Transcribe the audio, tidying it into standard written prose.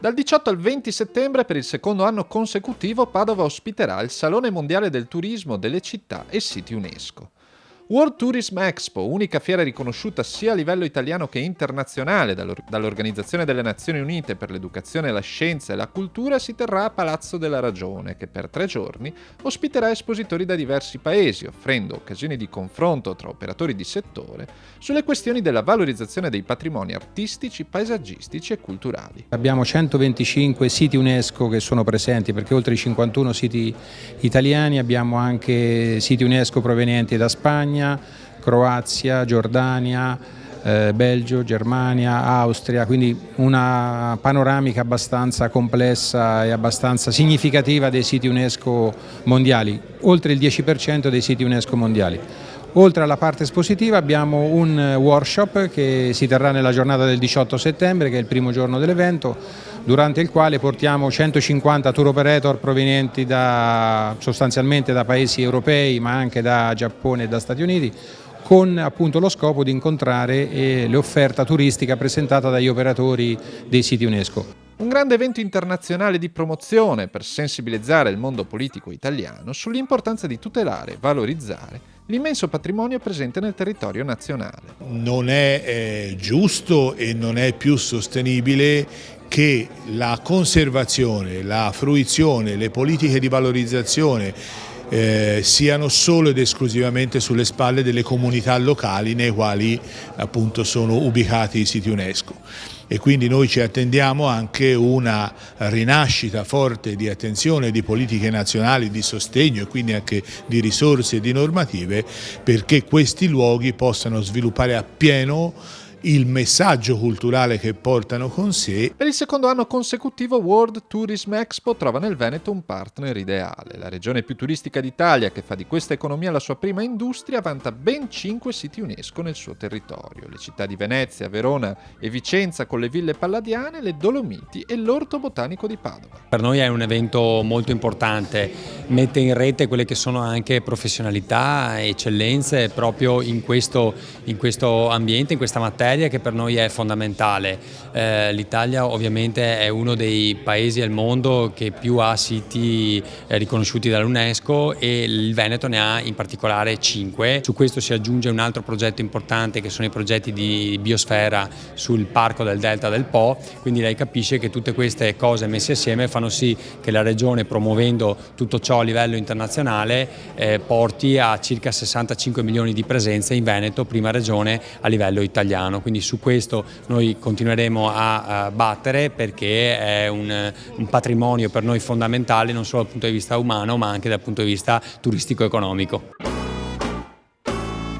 Dal 18 al 20 settembre, per il secondo anno consecutivo, Padova ospiterà il Salone Mondiale del Turismo delle città e siti UNESCO. World Tourism Expo, unica fiera riconosciuta sia a livello italiano che internazionale dall'Organizzazione delle Nazioni Unite per l'Educazione, la Scienza e la Cultura, si terrà a Palazzo della Ragione, che per 3 giorni ospiterà espositori da diversi paesi, offrendo occasioni di confronto tra operatori di settore sulle questioni della valorizzazione dei patrimoni artistici, paesaggistici e culturali. Abbiamo 125 siti UNESCO che sono presenti, perché oltre i 51 siti italiani abbiamo anche siti UNESCO provenienti da Spagna, Croazia, Giordania, Belgio, Germania, Austria, quindi una panoramica abbastanza complessa e abbastanza significativa dei siti UNESCO mondiali, oltre il 10% dei siti UNESCO mondiali. Oltre alla parte espositiva abbiamo un workshop che si terrà nella giornata del 18 settembre, che è il primo giorno dell'evento, durante il quale portiamo 150 tour operator provenienti sostanzialmente da paesi europei, ma anche da Giappone e da Stati Uniti, con appunto lo scopo di incontrare l'offerta turistica presentata dagli operatori dei siti UNESCO. Un grande evento internazionale di promozione per sensibilizzare il mondo politico italiano sull'importanza di tutelare e valorizzare l'immenso patrimonio presente nel territorio nazionale. Non è giusto e non è più sostenibile che la conservazione, la fruizione, le politiche di valorizzazione siano solo ed esclusivamente sulle spalle delle comunità locali nei quali appunto sono ubicati i siti UNESCO. E quindi noi ci attendiamo anche una rinascita forte di attenzione, di politiche nazionali, di sostegno e quindi anche di risorse e di normative, perché questi luoghi possano sviluppare appieno il messaggio culturale che portano con sé. Per il secondo anno consecutivo World Tourism Expo trova nel Veneto un partner ideale. La regione più turistica d'Italia, che fa di questa economia la sua prima industria, vanta ben 5 siti UNESCO nel suo territorio. Le città di Venezia, Verona e Vicenza con le ville palladiane, le Dolomiti e l'Orto Botanico di Padova. Per noi è un evento molto importante, mette in rete quelle che sono anche professionalità e eccellenze proprio in questo ambiente, in questa materia, che per noi è fondamentale. L'Italia ovviamente è uno dei paesi al mondo che più ha siti riconosciuti dall'UNESCO e il Veneto ne ha in particolare 5. Su questo si aggiunge un altro progetto importante che sono i progetti di biosfera sul parco del Delta del Po, quindi lei capisce che tutte queste cose messe assieme fanno sì che la regione, promuovendo tutto ciò a livello internazionale, porti a circa 65 milioni di presenze in Veneto, prima regione a livello italiano. Quindi su questo noi continueremo a battere, perché è un patrimonio per noi fondamentale non solo dal punto di vista umano ma anche dal punto di vista turistico-economico.